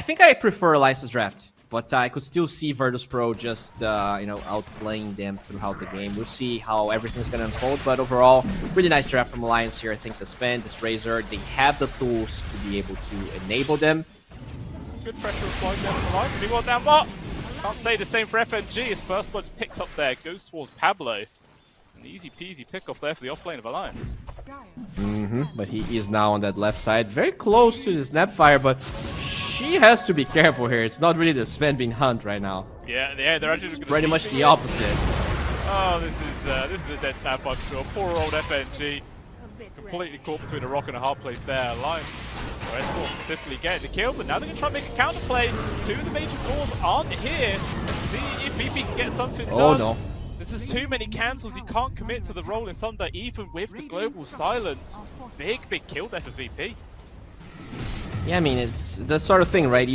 think I prefer Alliance's draft, but I could still see Virtus Pro just, you know, outplaying them throughout the game. We'll see how everything's going to unfold, but overall, really nice draft from Alliance here. I think the Sven, this Razor, they have the tools to be able to enable them. Some good pressure applied there from Alliance. Meanwhile, down bot. Can't say the same for FNG. His first blood's picked up there. Goes towards Pablo. An easy peasy pick off there for the offlane of Alliance. But he is now on that left side, very close to the Snapfire, but she has to be careful here. It's not really the Sven being hunt right now. Yeah, they're actually just pretty much the opposite. Oh, this is a dead Snapfire for sure. Poor old FNG. Completely caught between a rock and a hard place there. Alliance, or esports specifically, getting the kill, but now they're going to try and make a counterplay. Two of the major cores aren't here. See if VP can get something done. Oh no. This is too many cancels. He can't commit to the Rolling Thunder even with the global silence. Big kill there for VP. Yeah, I mean, it's the sort of thing, right?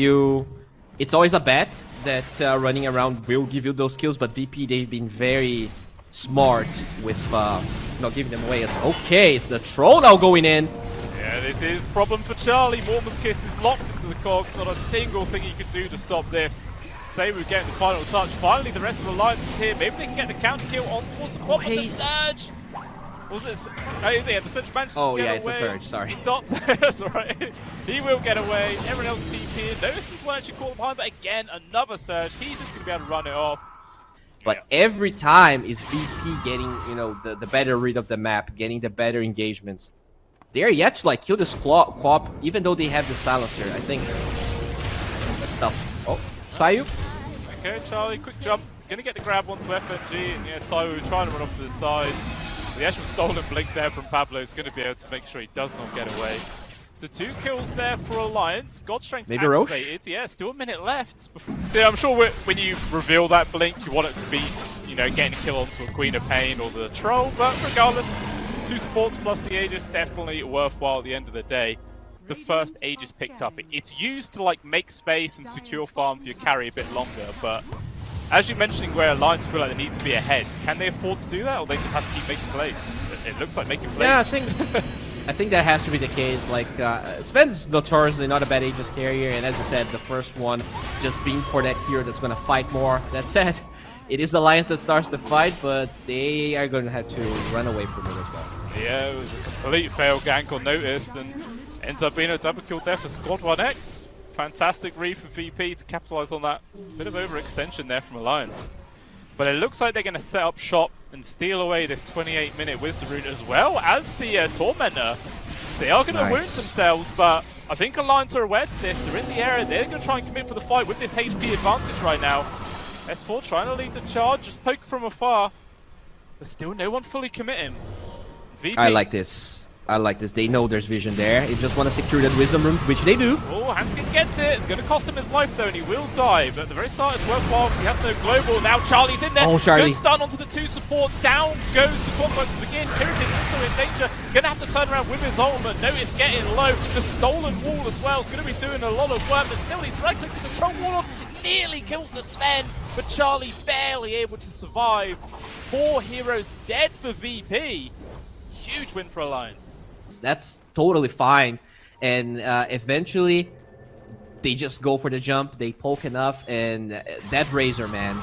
It's always a bet that running around will give you those kills, but VP, they've been very smart with not giving them away. As okay, it's the troll now going in. Yeah, this is problem for Charlie. Mormon's Kiss is locked into the cogs. Not a single thing he could do to stop this. sayuw getting the final touch. Finally, the rest of Alliance is here. Maybe they can get the counter kill on towards the quad with the surge. Was it? Yeah, the surge managed to get away. Yeah, it's a surge. Sorry. Dots. That's alright. He will get away. Everyone else TP. Notice this one actually caught behind, but again, another surge. He's just gonna be able to run it off. But every time is VP getting, you know, the better read of the map, getting the better engagements. They're yet to like kill this Quap, even though they have the silencer. I think that's tough. Oh, sayuw. Okay, Charlie, quick jump. Gonna get the grab onto FNG, and yeah, sayuw trying to run off to the side. The actual stolen blink there from Pablo is gonna be able to make sure he does not get away. So 2 kills there for Alliance. God Strength maybe activated. Roche? Yeah, still a minute left. So yeah, I'm sure when you reveal that blink, you want it to be, you know, getting a kill onto a Queen of Pain or the Troll. But regardless, 2 supports plus the Aegis, definitely worthwhile at the end of the day. The first Aegis picked up. It's used to like make space and secure farm for your carry a bit longer. But as you're mentioning where Alliance feel like they need to be ahead, can they afford to do that, or they just have to keep making plays? It looks like making plays. Yeah, I think that has to be the case. Like, Sven's notoriously not a bad Aegis carrier, and as you said, the first one just being for that hero that's going to fight more. That said, it is Alliance that starts the fight, but they are going to have to run away from it as well. Yeah, it was a complete fail gank unnoticed, and ends up being a double kill there for Squad 1X. Fantastic read for VP to capitalize on that bit of overextension there from Alliance. But it looks like they're going to set up shop and steal away this 28-minute Wisdom Rune as well as the Tormentor. They are going to wound themselves, but I think Alliance are aware to this. They're in the area. They're going to try and commit for the fight with this HP advantage right now. S4 trying to lead the charge, just poke from afar. But still no one fully committing. VP. I like this. I like this. They know there's vision there. They just want to secure that Wisdom Rune, which they do. Oh, Handsken gets it. It's going to cost him his life though, and he will die. But at the very start, it's worthwhile because he has no global. Now Charlie's in there. Oh, Charlie. Good stun onto the 2 supports. Down goes the combo to begin. Kiritych also in danger. Going to have to turn around with his ultimate. Notice getting low. The stolen wall as well is going to be doing a lot of work. But still, he's right clicks to control wall. Nearly kills the Sven, but Charlie barely able to survive. 4 heroes dead for VP. Huge win for Alliance. That's totally fine, and eventually they just go for the jump, they poke enough, and that Razor, man,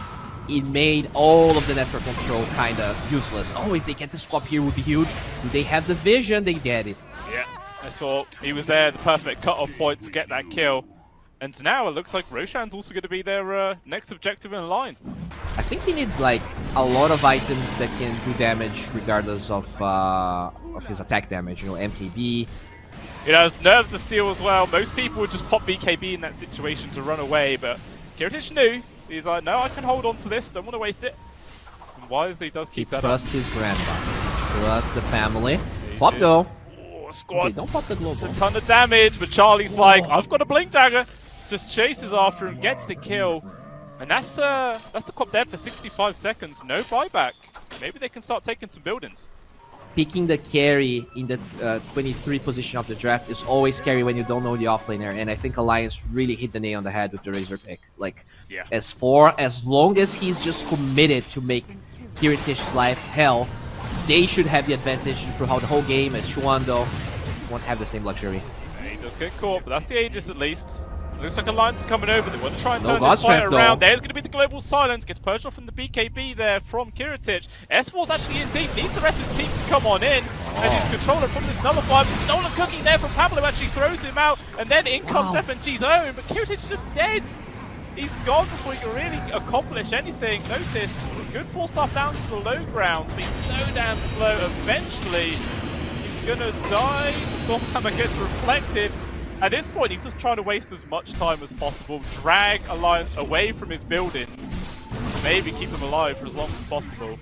it made all of the network control kind of useless. Oh, if they get the swap here, would be huge. Do they have the vision? They get it. Yeah, that's what he was there, the perfect cut-off point to get that kill. And now it looks like Roshan's also going to be their next objective in line. I think he needs like a lot of items that can do damage regardless of his attack damage. You know, MKB. It has nerves to steal as well. Most people would just pop BKB in that situation to run away, but Kiritych knew. He's like, no, I can hold on to this. Don't want to waste it. And wisely does keep that up. Trust his grandma. Trust the family. Pop though. Oh, squad. Okay, don't pop the global. It's a ton of damage, but Charlie's like, I've got a blink dagger. Just chases after him, gets the kill. And that's the Quap dead for 65 seconds. No buyback. Maybe they can start taking some buildings. Picking the carry in the 23 position of the draft is always scary when you don't know the offlaner, and I think Alliance really hit the nail on the head with the Razor pick. Like, as long as he's just committed to make Kiritych's life hell, they should have the advantage throughout the whole game, as ChYuan though won't have the same luxury. He does get caught, but that's the Aegis at least. Looks like Alliance are coming over. They want to try and turn God this fight strength, around. though. There's going to be the global silence. Gets purged off from the BKB there from Kiritych. S4's actually in deep. Needs the rest of his team to come on in. And he's controlling from this nullify. But stolen cooking there from Pablo actually throws him out. And then in comes FNG's own. But Kiritych is just dead. He's gone before he can really accomplish anything. Notice, good 4-star down to the low ground. But he's so damn slow. Eventually, he's going to die. Stormhammer gets reflected. At this point, he's just trying to waste as much time as possible, drag Alliance away from his buildings, maybe keep them alive for as long as possible.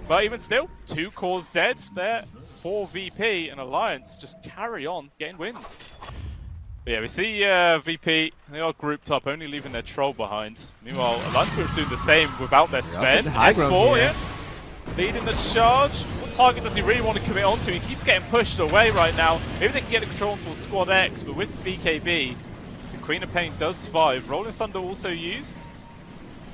But even still, 2 cores dead there for VP, and Alliance just carry on getting wins. But yeah, we see VP, they are grouped up, only leaving their troll behind. Meanwhile, Alliance Group's doing the same without their Sven. S4, yeah, leading the charge. What target does he really want to commit onto? He keeps getting pushed away right now. Maybe they can get the control onto Squad X, but with BKB, the Queen of Pain does survive. Rolling Thunder also used.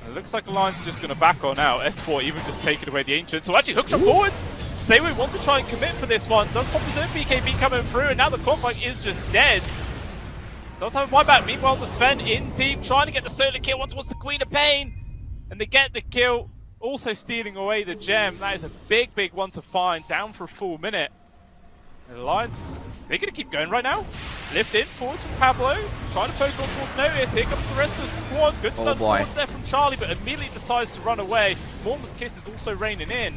And it looks like Alliance are just going to back on out. S4 even just taking away the Ancient. So actually, hookshot forwards. sayuw wants to try and commit for this one. Does pop his own BKB coming through, and now the Cornflake is just dead. Does have a buyback. Meanwhile, the Sven in team trying to get the solo kill once towards the Queen of Pain. And they get the kill. Also stealing away the gem. That is a big, big one to find. Down for a full minute. The Alliance, they're going to keep going right now. Lift in, forwards from Pablo. Trying to poke on towards Notice. Here comes the rest of the squad. Good stun forwards there from Charlie, but immediately decides to run away. Mormon's Kiss is also raining in.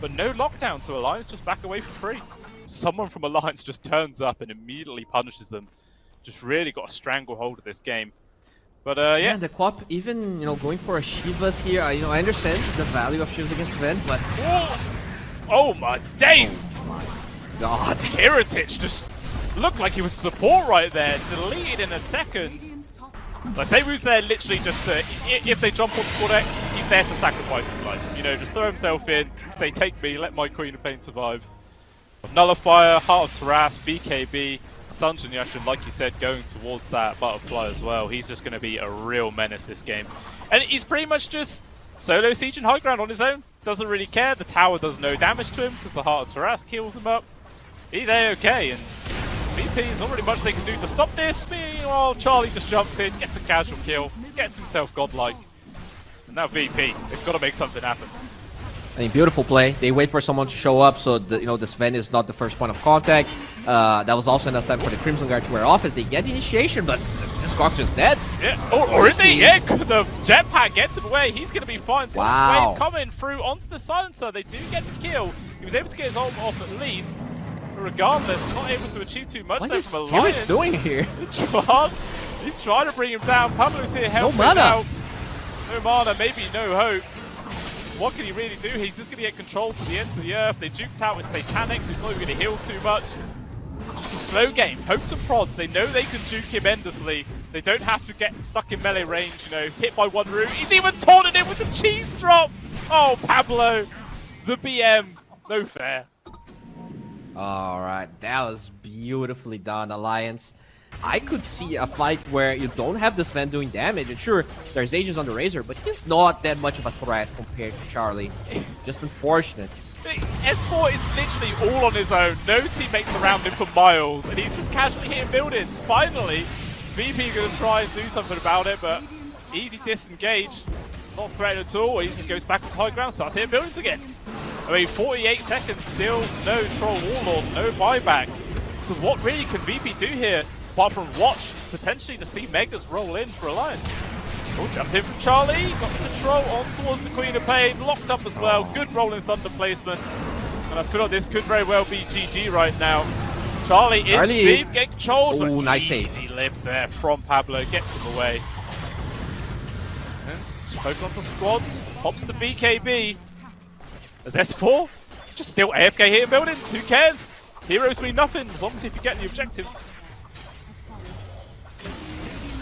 But no lockdown to Alliance, just back away for free. Someone from Alliance just turns up and immediately punishes them. Just really got a stranglehold of this game. But yeah. And the co-op even, going for a Shivas here. I understand the value of Shivas against Sven, but oh my days! Oh my God, Kiritych just looked like he was support right there. Deleted in a second. Like sayuw's there literally just to, if they jump on Squad X, he's there to sacrifice his life. Just throw himself in, say take me, let my Queen of Pain survive. Nullifier, Heart of Taras, BKB. Sunjin Yashin, like you said, going towards that butterfly as well. He's just going to be a real menace this game. And he's pretty much just solo siege and high ground on his own. Doesn't really care. The tower does no damage to him because the Heart of Taras kills him up. He's A-okay, and VP, there's not really much they can do to stop this. Meanwhile, Charlie just jumps in, gets a casual kill, gets himself godlike. And now VP, they've got to make something happen. I mean, beautiful play. They wait for someone to show up, so the Sven is not the first point of contact. That was also enough time for the Crimson Guard to wear off as they get the initiation, but this Coxion's dead. Yeah, or is he? Yeah, the jetpack gets him away. He's going to be fine. So wow. Wave coming through onto the silencer. They do get the kill. He was able to get his ult off at least. But regardless, not able to achieve too much there from Alliance. What is doing here? ChYuan, he's trying to bring him down. Pablo's here helping no mana. out. No mana, maybe no hope. What can he really do? He's just going to get control to the ends of the earth. They juked out with Satanics, who's not even going to heal too much. Just a slow game. Pokes and prods. They know they can juke him endlessly. They don't have to get stuck in melee range, hit by one root. He's even taunted him with the cheese drop. Oh, Pablo, the BM. No fair. All right, that was beautifully done, Alliance. I could see a fight where you don't have this Sven doing damage, and sure, there's Aegis on the Razor, but he's not that much of a threat compared to Charlie. Just unfortunate. S4 is literally all on his own, no teammates around him for miles, and he's just casually hitting buildings. Finally, VP going to try and do something about it, but easy disengage. Not threatened at all, he just goes back to high ground, starts hitting buildings again. I mean, 48 seconds, still no Troll Warlord, no buyback. So what really can VP do here? Apart from watch, potentially to see Megas roll in for Alliance. Oh, jump in from Charlie, got the control on towards the Queen of Pain, locked up as well, good rolling thunder placement. And I feel like this could very well be GG right now. Charlie in deep, get controlled, but nice save. Easy lift there from Pablo, gets him away. And spoke onto squads, pops the BKB. As S4, just still AFK hitting buildings, who cares? Heroes mean nothing, as long as if you get the objectives.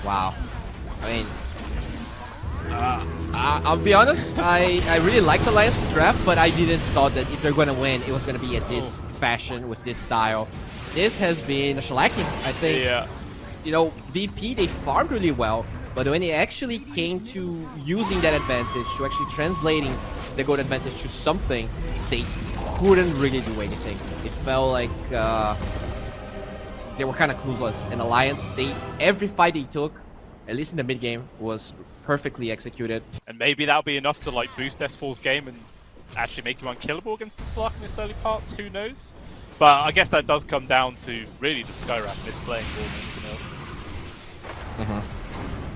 Wow. I mean, I'll be honest, I really liked Alliance's draft, but I didn't thought that if they're going to win, it was going to be at this fashion, with this style. This has been a shellacking, I think. Yeah. VP, they farmed really well, but when it actually came to using that advantage, to actually translating the gold advantage to something, they couldn't really do anything. It felt like they were kind of clueless. And Alliance, every fight they took, at least in the mid game, was perfectly executed. And maybe that'll be enough to like boost S4's game and actually make him unkillable against the Slark in its early parts. Who knows? But I guess that does come down to really the Skyrap misplaying more than anything else.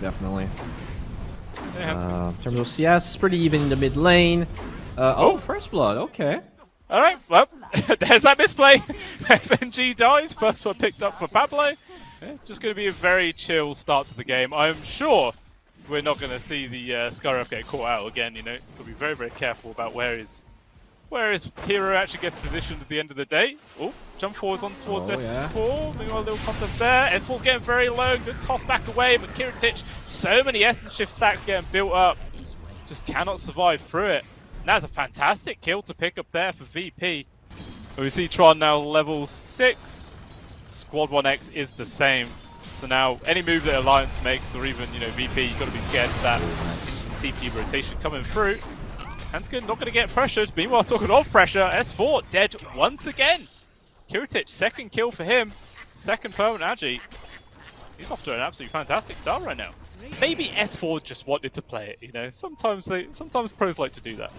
Definitely. Yeah, in terms of CS, pretty even in the mid lane. First blood. Okay. All right, well, there's that misplay. FNG dies. First one picked up for Pablo. Yeah, just going to be a very chill start to the game. I'm sure we're not going to see the Skyrap get caught out again. You know, got to be very, very careful about where his hero actually gets positioned at the end of the day. Oh, jump forwards on towards S4. Maybe a little contest there. S4's getting very low. Good toss back away, but Kiritych, so many Essence Shift stacks getting built up. Just cannot survive through it. And that's a fantastic kill to pick up there for VP. But we see ChYuan now level 6. Squad 1X is the same. So now any move that Alliance makes, or even VP, you've got to be scared of that instant TP rotation coming through. Handsken not going to get pressured. Meanwhile, talking of pressure, S4 dead once again. Kiritych, second kill for him. Second permanent agi. He's off to an absolutely fantastic start right now. Maybe S4 just wanted to play it, Sometimes pros like to do that.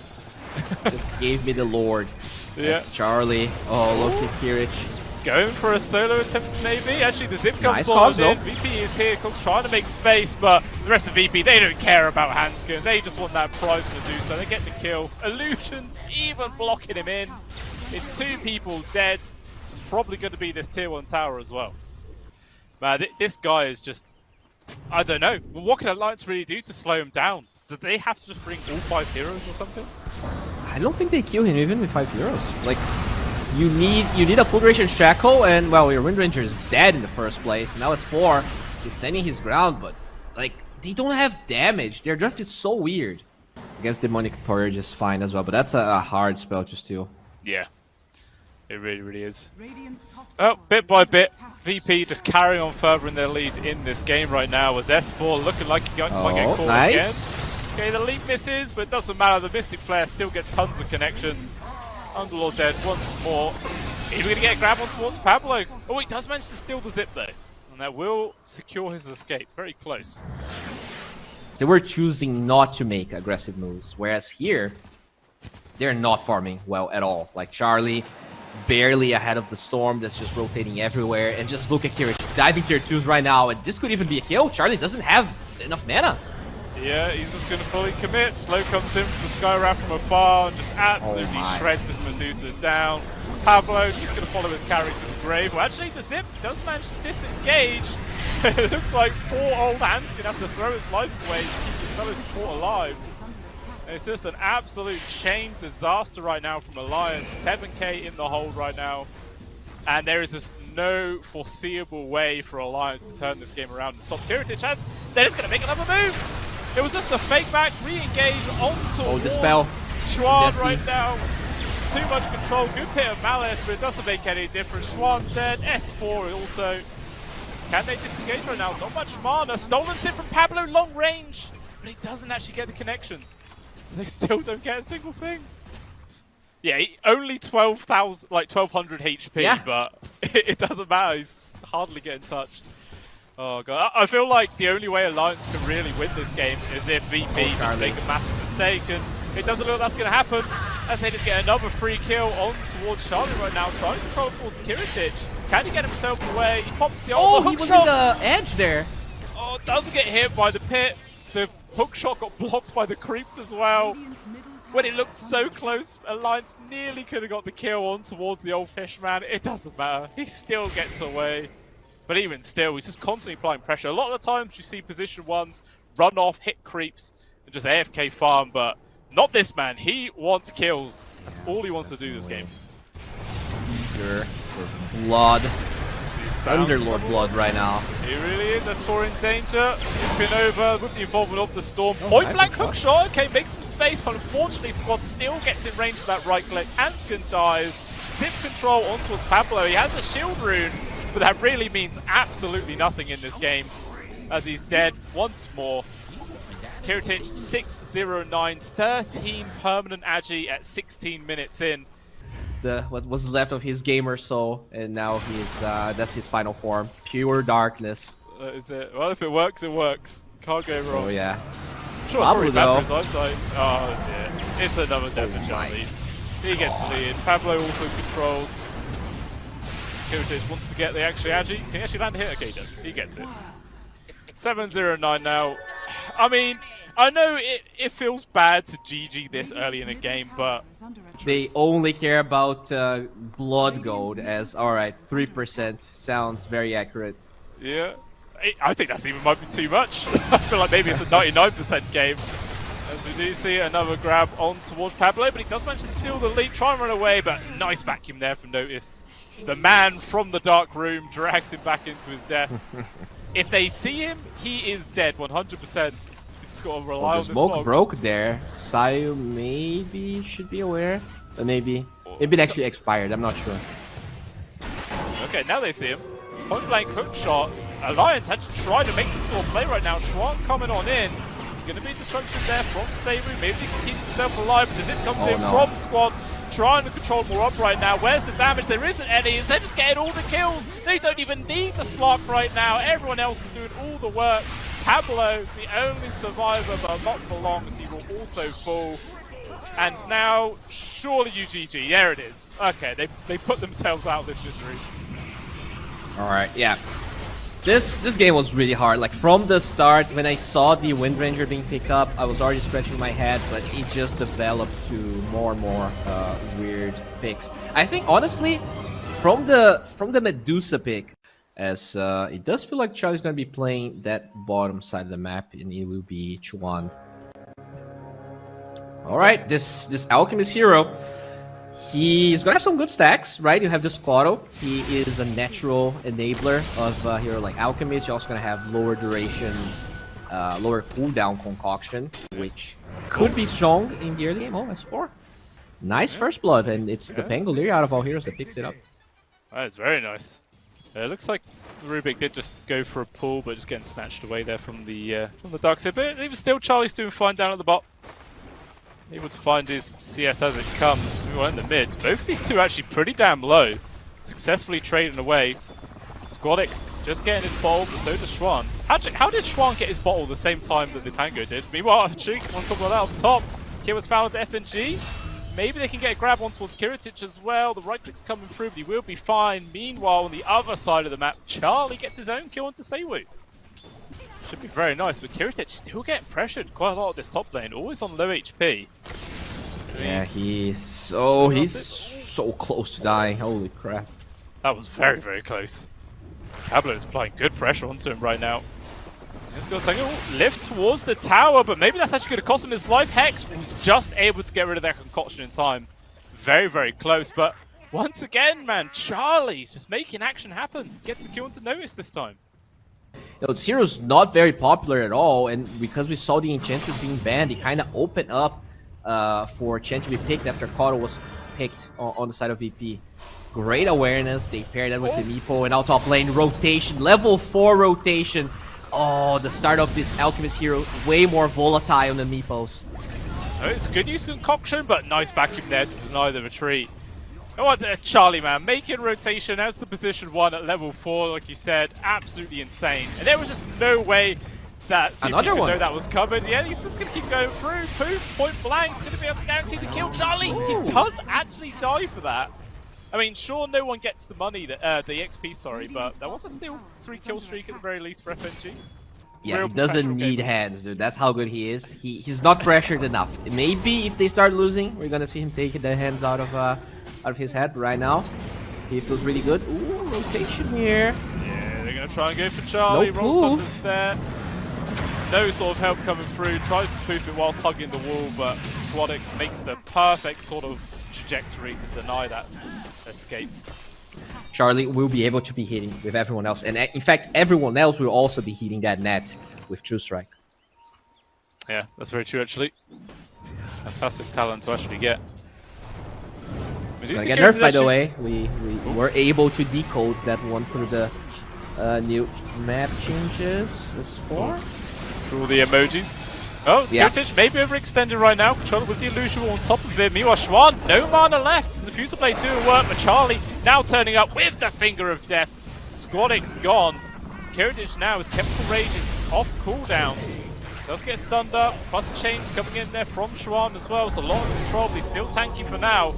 Just gave me the Lord. Yeah. That's Charlie. Oh, look at Kiritych. Going for a solo attempt maybe. Actually, the zip comes Nice on calls, in. VP is here. Cogs trying to make space, but the rest of VP, they don't care about Handsken. They just want that prize to do so. They get the kill. Illusions even blocking him in. It's 2 people dead. Probably going to be this tier 1 tower as well. Man, this guy is just... I don't know. What can Alliance really do to slow him down? Do they have to just bring all 5 heroes or something? I don't think they kill him even with 5 heroes. Like, you need a full duration Shackle, and well, your Wind Ranger is dead in the first place. Now it's 4. He's standing his ground, but like they don't have damage. Their draft is so weird. I guess Demonic Purge is fine as well, but that's a hard spell to steal. Yeah. It really, really is. Oh, bit by bit, VP just carrying on further in their lead in this game right now as S4 looking like he might get caught nice. again. Okay, the leap misses, but it doesn't matter. The Mystic Flare still gets tons of connection. Underlord dead once more. Even going to get a grab on towards Pablo. Oh, he does manage to steal the zip though. And that will secure his escape. Very close. So we're choosing not to make aggressive moves, whereas here, they're not farming well at all. Like Charlie, barely ahead of the Storm that's just rotating everywhere. And just look at Kiritych diving tier 2s right now. And this could even be a kill. Charlie doesn't have enough mana. Yeah, he's just going to fully commit. Slow comes in from the Skyrap from afar and just absolutely shreds this Medusa down. Pablo just going to follow his carry to the grave. Well, actually, the zip does manage to disengage. It looks like poor old Handsken has to throw his life away to keep his fellow support alive. And it's just an absolute chain disaster right now from Alliance. 7k in the hold right now. And there is just no foreseeable way for Alliance to turn this game around and stop Kiritych. They're just going to make another move. It was just a fake back, re-engage onto Dispel. ChYuan right now. Too much control, good bit of malice, but it doesn't make any difference. ChYuan's dead, S4 also. Can they disengage right now? Not much mana. Stolen tip from Pablo, long range, but he doesn't actually get the connection. So they still don't get a single thing. Yeah, only 12,000, like 1200 HP, but it doesn't matter. He's hardly getting touched. Oh god, I feel like the only way Alliance can really win this game is if VP just make a massive mistake, and it doesn't look like that's going to happen, as they just get another free kill on towards Charlie right now, trying to control towards Kiritych. Can he get himself away? He pops the he was in the edge there. Oh, doesn't get hit by the pit. The hook shot got blocked by the creeps as well. When it looked so close, Alliance nearly could have got the kill on towards the old fishman. It doesn't matter. He still gets away. But even still, he's just constantly applying pressure. A lot of the times you see position 1s run off, hit creeps, and just AFK farm, but not this man. He wants kills. That's all he wants to do this game. Eager for blood. Underlord blood right now. He really is. S4 in danger. Pin over with the involvement of the Storm. Point blank hook shot. Okay, makes some space, but unfortunately Squad still gets in range of that right click. Handsken dies. Zip control on towards Pablo. He has a shield rune, but that really means absolutely nothing in this game, as he's dead once more. Kiritych 609, 13 permanent agi at 16 minutes in. what was left of his gamer soul, and now he's that's his final form, pure darkness. That is it. Well, if it works, it works. Can't go wrong. Oh yeah. Sure, Pablo, bad for his eyesight. Oh dear. It's another death for Charlie. He gets the lead. Pablo also controls. Kiritych wants to get the Agi. Can he actually land a hit? Okay, he does. He gets it. 7-0-9 now. I mean, I know it feels bad to GG this early in a game, but they only care about blood gold as, alright, 3% sounds very accurate. Yeah. I think that's even might be too much. I feel like maybe it's a 99% game. As we do see another grab on towards Pablo, but he does manage to steal the lead, try and run away, but nice vacuum there from Noticed. The man from the dark room drags him back into his death. If they see him, he is dead 100%. He's got to rely on this smoke broke there. sayuw maybe should be aware, but maybe it actually expired. I'm not sure. Okay, now they see him. Point blank hook shot. Alliance had to try to make some sort of play right now. ChYuan coming on in. There's going to be destruction there from sayuw. Maybe he can keep himself alive, but as it comes in from Squad, trying to control more up right now. Where's the damage? There isn't any. They're just getting all the kills. They don't even need the Slark right now. Everyone else is doing all the work. Pablo, the only survivor, but not for long, as he will also fall. And now, surely UGG. There it is. Okay, they put themselves out of this misery. Alright, yeah. This game was really hard. Like from the start, when I saw the Wind Ranger being picked up, I was already scratching my head, but it just developed to more and more weird picks. I think honestly, from the Medusa pick, as it does feel like Charlie's gonna be playing that bottom side of the map, and it will be ChYuan. All right, this Alchemist hero. He's gonna have some good stacks, right? You have the Squatto. He is a natural enabler of a hero like Alchemist. You're also gonna have lower duration, lower cooldown concoction, which could be strong in the early game. Oh, S4. Nice first blood, and it's the Pangolier out of all heroes that picks it up. That is very nice. It looks like Rubik did just go for a pull, but just getting snatched away there from the dark side. But even still, Charlie's doing fine down at the bot. Able to find his CS as it comes. We were in the mid. Both of these two are actually pretty damn low. Successfully trading away. Squadix just getting his bottle, but so does ChYuan. How did ChYuan get his bottle the same time that the Pango did? Meanwhile, Cheek on top of that up top. Kill was found to FNG. Maybe they can get a grab on towards Kiritych as well. The right click's coming through, but he will be fine. Meanwhile, on the other side of the map, Charlie gets his own kill onto sayuw. Should be very nice, but Kiritych still getting pressured quite a lot at this top lane, always on low HP. Yeah, he's so close to dying. Holy crap. That was very, very close. Pablo is applying good pressure onto him right now. He's going to take a lift towards the tower, but maybe that's actually going to cost him his life. Hex was just able to get rid of that concoction in time. Very, very close, but once again, man, Charlie's just making action happen. Gets a kill into Notice this time. You know, this hero's not very popular at all, and because we saw the Enchantress being banned, it kind of opened up for Chen to be picked after Kato was picked on the side of VP. Great awareness, they paired that with the Meepo, and out top lane, rotation, level 4 rotation. Oh, the start of this Alchemist hero, way more volatile than Meepos. Oh, it's good use of concoction, but nice vacuum there to deny the retreat. Oh, Charlie, man, making rotation as the position 1 at level 4, like you said, absolutely insane. And there was just no way that another one. Know that was covered. Yeah, he's just going to keep going through. Poof, point blank, going to be able to guarantee the kill. Charlie, he does actually die for that. I mean, sure, no one gets the money, the XP, sorry, but that was a still 3 kill streak at the very least for FNG. Yeah, he doesn't need hands, dude. That's how good he is. He's not pressured enough. Maybe if they start losing, we're gonna see him taking the hands out of his head. But right now, he feels really good. Ooh, rotation here. Yeah, they're gonna try and go for Charlie. No Roll poof. there. No sort of help coming through. Tries to poof it whilst hugging the wall, but Squadix makes the perfect sort of trajectory to deny that escape. Charlie will be able to be hitting with everyone else, and in fact, everyone else will also be hitting that net with True Strike. Yeah, that's very true, actually. Fantastic talent to actually get. Gonna get nerfed, by the way. We were able to decode that one through the new map changes. S4 through all the emojis. Oh, Kiritych maybe overextended right now. Controller with the illusion on top of it. Meanwhile, ChYuan, no mana left. The Fusel Blade doing work, but Charlie now turning up with the Finger of Death. Squadix gone. Kiritych now, his Chemical Rage is off cooldown. Does get stunned up. Plus chains coming in there from ChYuan as well. It's a lot of control, but he's still tanky for now.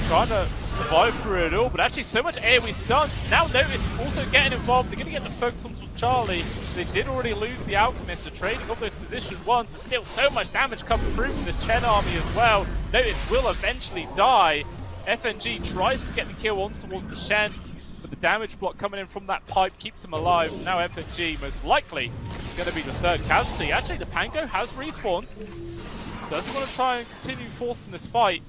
Trying to survive through it all, but actually so much AoE stuns. Now Notice also getting involved. They're going to get the focus onto Charlie. They did already lose the Alchemist, so trading up those position ones, but still so much damage coming through from this Chen army as well. Notice will eventually die. FNG tries to get the kill on towards the Shen, but the damage block coming in from that pipe keeps him alive. Now FNG most likely is going to be the third casualty. Actually, the Pango has respawns. Does he want to try and continue forcing this fight?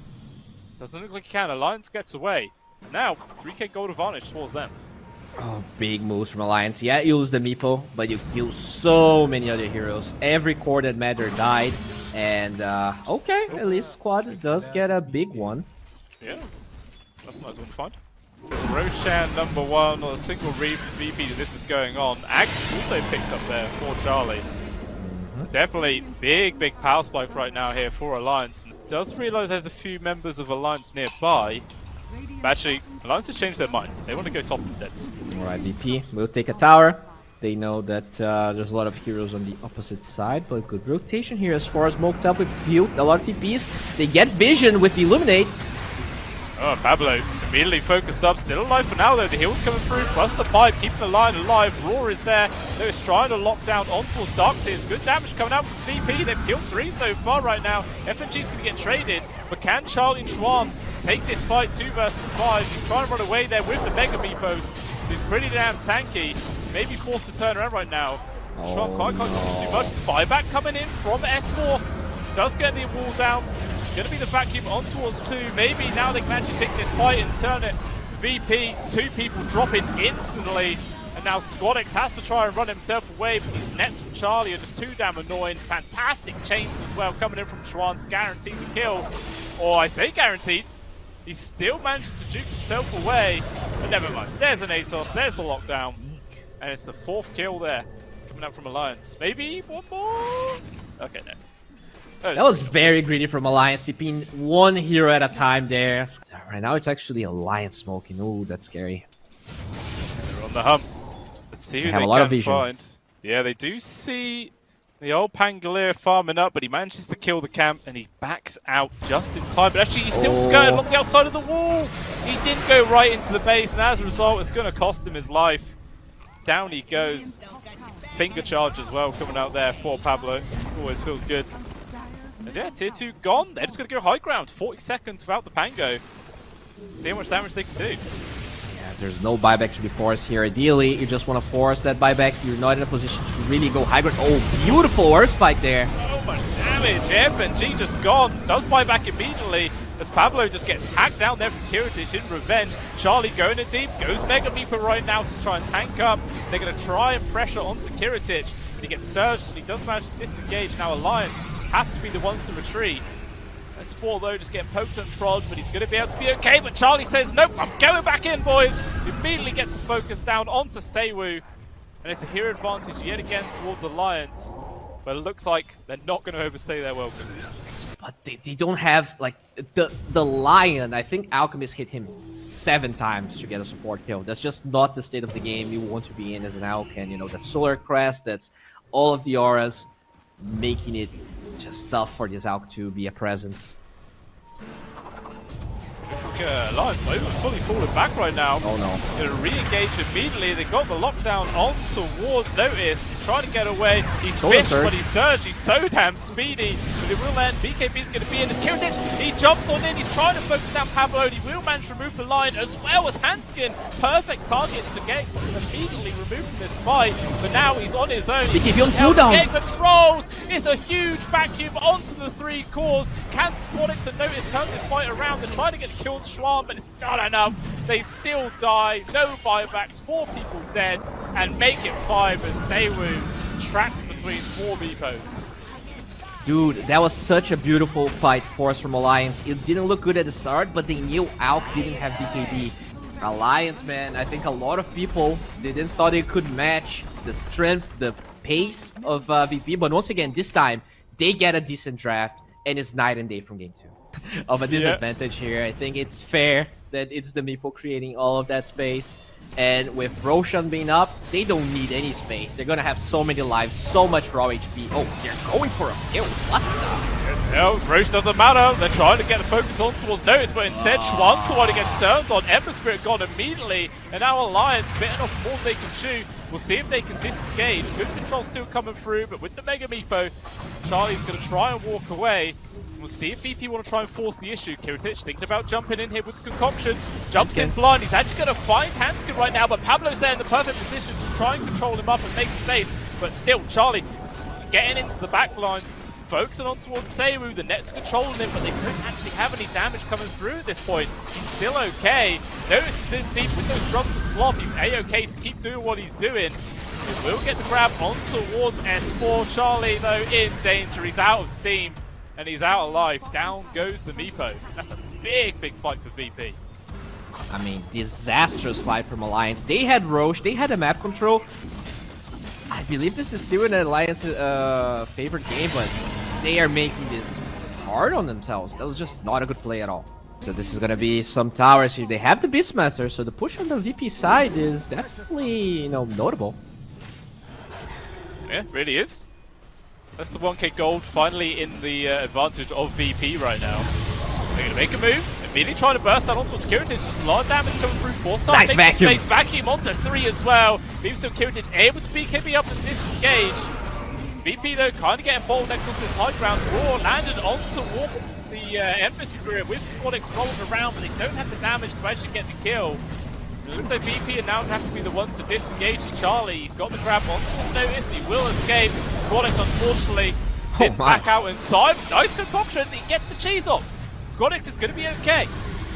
Doesn't look like he can. Alliance gets away. Now, 3k gold advantage towards them. Oh, big moves from Alliance. Yeah, you lose the Meepo, but you kill so many other heroes. Every core that mattered died. And, okay, at least Squad does get a big one. Yeah, that's a nice one to find. Roshan #1, or a single read from VP that this is going on. Axe also picked up there for Charlie. So definitely big power spike right now here for Alliance. And does realise there's a few members of Alliance nearby. But actually, Alliance has changed their mind. They want to go top instead. Alright, VP will take a tower. They know that there's a lot of heroes on the opposite side, but good rotation here as far as smoked up with Field, a lot of TPs. They get vision with the Illuminate. Oh, Pablo immediately focused up, still alive for now though. The heal's coming through, plus the pipe, keeping the line alive. Roar is there. They're trying to lock down on towards Dark Tears. Good damage coming out from VP. They've killed 3 so far right now. FNG's going to get traded, but can Charlie and ChYuan take this fight 2 versus 5? He's trying to run away there with the Mega Meepo. He's pretty damn tanky. Maybe forced to turn around right now. ChYuan can't do too much. Buyback coming in from S4. Does get the wall down. Going to be the vacuum on towards 2. Maybe now they can actually take this fight and turn it. VP, 2 people dropping instantly. And now Squadix has to try and run himself away, but these nets from Charlie are just too damn annoying. Fantastic chains as well coming in from ChYuan to guarantee the kill. Or I say guaranteed. He still manages to juke himself away. But never mind. There's an Atos, there's the lockdown. And it's the 4th kill there coming out from Alliance. Maybe one more? Okay, no. That was very greedy from Alliance, TPing 1 hero at a time there. Right now it's actually Alliance smoking. Ooh, that's scary. They're on the hump. Let's see who they have a lot of vision. find. Yeah, they do see the old Pangolier farming up, but he manages to kill the camp and he backs out just in time. But actually he's still skirted along the outside of the wall. He didn't go right into the base, and as a result it's going to cost him his life. Down he goes. Finger charge as well coming out there for Pablo. Always feels good. And yeah, tier 2 gone. They're just going to go high ground. 40 seconds without the Pango. See how much damage they can do. Yeah, there's no buyback to be forced here. Ideally, you just want to force that buyback. You're not in a position to really go high ground. Oh, beautiful Earth Spike there. So much damage. FNG just gone. Does buyback immediately as Pablo just gets hacked down there from Kiritych in revenge. Charlie going in deep. Goes Mega Meepo right now to try and tank up. They're going to try and pressure onto Kiritych. But he gets surged and he does manage to disengage. Now Alliance have to be the ones to retreat. S4 though just getting poked and prod, but he's going to be able to be okay. But Charlie says, nope, I'm going back in, boys. Immediately gets the focus down onto sayuw. And it's a hero advantage yet again towards Alliance. But it looks like they're not going to overstay their welcome. But they don't have, like, the Lion. I think Alchemist hit him 7 times to get a support kill. That's just not the state of the game you want to be in as an Alchen. You know, that Solar Crest, that's all of the auras, making it just tough for this Alch to be a presence. Alliance fully falling back right now. Oh no. Gonna re-engage immediately. They got the lockdown on towards Notice. He's trying to get away. He's fished, but he's surged. He's so damn speedy. But it will end. BKB's gonna be in. As Kiritych, he jumps on in. He's trying to focus down Pablo. He will manage to remove the line as well as Handsken. Perfect targets to get immediately removed from this fight. But now he's on his own. BKB on cooldown. Controls. It's a huge vacuum onto the 3 cores. Can Squadix and Notice turn this fight around? They're trying to get the kill on ChYuan, but it's not enough. They still die. No buybacks. 4 people dead. And make it 5 and sayuw trapped between 4 Meepos. Dude, that was such a beautiful fight force from Alliance. It didn't look good at the start, but they knew Alch didn't have BKB. Alliance, man, I think a lot of people didn't thought they could match the strength, the pace of VP, but once again, this time, they get a decent draft, and it's night and day from game 2 of a disadvantage here. I think it's fair that it's the Meeple creating all of that space. And with Roshan being up, they don't need any space. They're gonna have so many lives, so much raw HP. Oh, they're going for a kill. What the? No, Roche doesn't matter. They're trying to get the focus on towards Notice, but instead ChYuan's the one who gets turned on. Ember Spirit gone immediately, and now Alliance bitten off more than they can chew. We'll see if they can disengage. Good control still coming through, but with the Mega Meepo, Charlie's going to try and walk away. We'll see if VP want to try and force the issue. Kiritych thinking about jumping in here with the concoction. Jumps in blind. He's actually going to find Handsken right now, but Pablo's there in the perfect position to try and control him up and make space. But still, Charlie getting into the back lines, focusing on towards sayuw. The net's controlling him, but they don't actually have any damage coming through at this point. He's still okay. Notice is in deep with those drums to slop. He's A-okay to keep doing what he's doing. He will get the grab on towards S4. Charlie, though, in danger. He's out of steam. And he's out of life. Down goes the Meepo. That's a big, big fight for VP. I mean, disastrous fight from Alliance. They had Roche, they had a map control. I believe this is still an Alliance favorite game, but they are making this hard on themselves. That was just not a good play at all. So this is going to be some towers here. They have the Beastmaster, so the push on the VP side is definitely, you know, notable. Yeah, it really is. That's the 1k gold finally in the advantage of VP right now. They're going to make a move. Immediately trying to burst that onto Kiritych. Just a lot of damage coming through. Force start. Nice vacuum. Space. Vacuum onto 3 as well. Leaves some Kiritych able to be keeping up and disengage. VP though kind of getting bottlenecked onto this high ground. Raw landed onto the Ember Spirit with SquadX rolling around, but they don't have the damage to actually get the kill. It looks like VP are now going to have to be the ones to disengage Charlie. He's got the grab onto Notice. He will escape. SquadX unfortunately didn't back out in time. Nice concoction. He gets the cheese off. SquadX is going to be okay.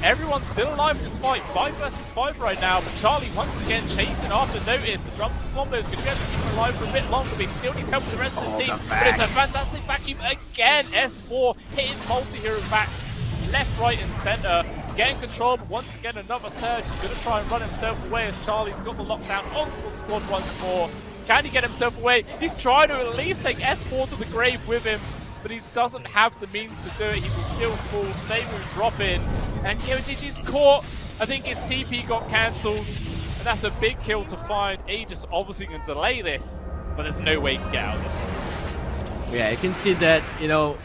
Everyone's still alive in this fight. 5 versus 5 right now, but Charlie once again chasing after Notice. The drums to Slombo is going to be able to keep him alive for a bit longer, but he still needs help with the rest of his team. But it's a fantastic vacuum again. S4 hitting multi-hero backs left, right, and center. Getting control, but once again another surge. He's going to try and run himself away as Charlie's got the lockdown onto the squad once more. Can he get himself away? He's trying to at least take S4 to the grave with him, but he doesn't have the means to do it. He will still fall. sayuw drop in, and Kiritych is caught. I think his TP got cancelled, and that's a big kill to find. Aegis obviously can delay this, but there's no way he can get out of this one. Yeah, you can see that, you know,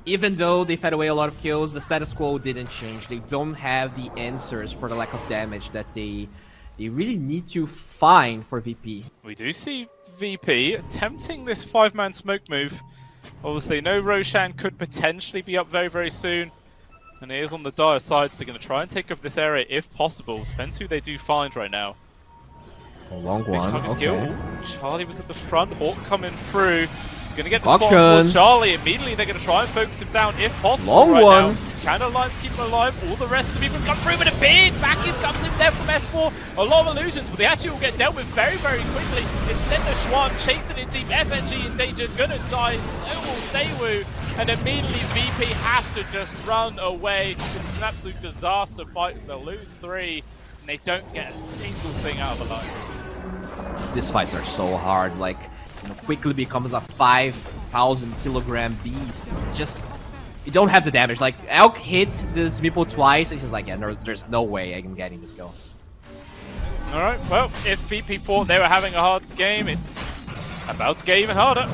even though they fed away a lot of kills, the status quo didn't change. They don't have the answers for the lack of damage that they really need to find for VP. We do see VP attempting this 5-man smoke move. Obviously, no Roshan could potentially be up very, very soon. And it is on the dire side, so they're going to try and take over this area if possible. Depends who they do find right now. A long one, okay. Charlie was at the front, Hawk coming through. Going to get the spot towards Charlie. Immediately they're going to try and focus him down if possible. Long right one. Now. Can Alliance keep him alive? All the rest of the people's come through, but a big vacuum comes in there from S4. A lot of illusions, but they actually will get dealt with very, very quickly. Instead of ChYuan chasing in deep, FNG in danger, gonna die, so will sayuw. And immediately VP have to just run away. This is an absolute disaster fight as they'll lose 3, and they don't get a single thing out of Alliance. These fights are so hard, like, you know, quickly becomes a 5,000 kilogram beast. It's just, you don't have the damage. Like, Elk hit this Meeple twice, and it's just like, yeah, there's no way I'm getting this go. Alright, well, if VP thought they were having a hard game, it's about to get even harder.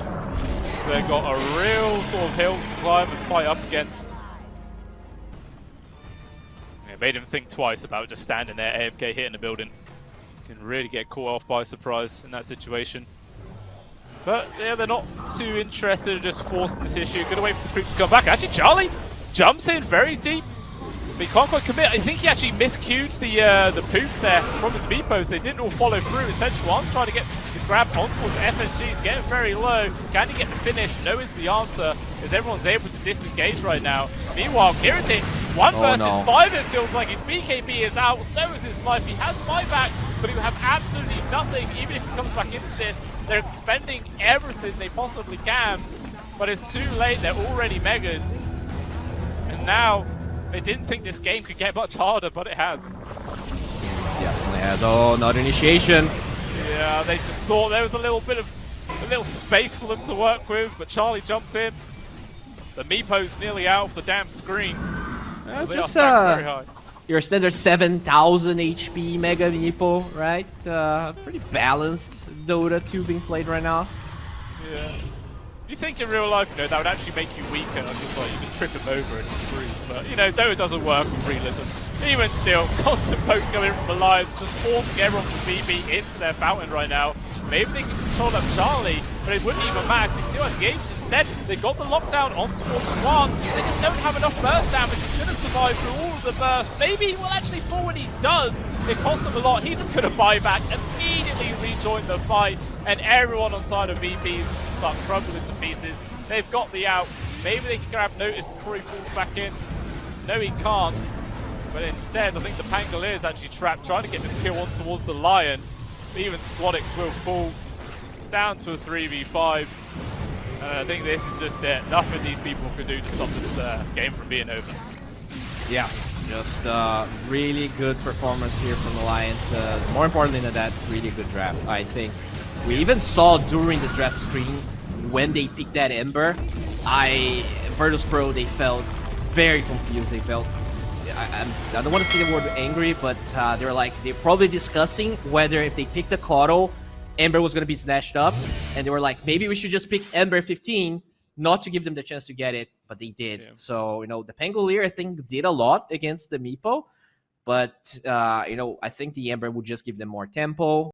So they've got a real sort of hill to climb and fight up against. It made him think twice about just standing there, AFK hitting the building. Can really get caught off by surprise in that situation. But yeah, they're not too interested in just forcing this issue. Gonna wait for the creeps to come back. Actually, Charlie jumps in very deep. But he can't quite commit. I think he actually miscued the poofs there from his Meepos. They didn't all follow through. Instead, ChYuan's trying to get the grab onto the FSG. He's getting very low. Can he get the finish? No is the answer, as everyone's able to disengage right now. Meanwhile, Kiritych, 1 versus 5 it feels like. His BKB is out, so is his life. He has buyback, but he will have absolutely nothing, even if he comes back into this. They're spending everything they possibly can, but it's too late. They're already megaed. And now, they didn't think this game could get much harder, but it has. Yeah, it has. Oh, not initiation. Yeah, they just thought there was a little bit little space for them to work with, but Charlie jumps in. The Meepo's nearly out of the damn screen. They are stacked very high. Your standard 7,000 HP Mega Meepo, right? Pretty balanced Dota 2 being played right now. Yeah. You think in real life, you know, that would actually make you weaker. Just like you just trip him over and he's screwed. But you know, Dota doesn't work with realism. Even still, constant poke going from Alliance, just forcing everyone from VP into their fountain right now. Maybe they can control up Charlie, but it wouldn't even matter. He still has games instead. They got the lockdown on towards ChYuan. They just don't have enough burst damage. He's going to survive through all of the burst. Maybe he will actually fall when he does. It costs him a lot. He's just going to buy back, immediately rejoin the fight, and everyone on side of VPs start crumbling to pieces. They've got the out. Maybe they can grab notice before he falls back in. No, he can't. But instead, I think the Pangolier is actually trapped, trying to get this kill on towards the Lion. Even Squadix will fall down to a 3v5. I think this is just it. Nothing these people can do to stop this game from being over. Yeah, just really good performance here from Alliance. More importantly than that, really good draft. I think we even saw during the draft screen when they picked that Ember, Virtus Pro, they felt very confused. They felt, I don't want to say the word angry, but they're probably discussing whether if they pick the Caudal, Ember was going to be snatched up, and they were like, maybe we should just pick Ember 15, not to give them the chance to get it, but they did. Yeah. So, you know, the Pangolier, I think, did a lot against the Meepo, but, you know, I think the Ember would just give them more tempo.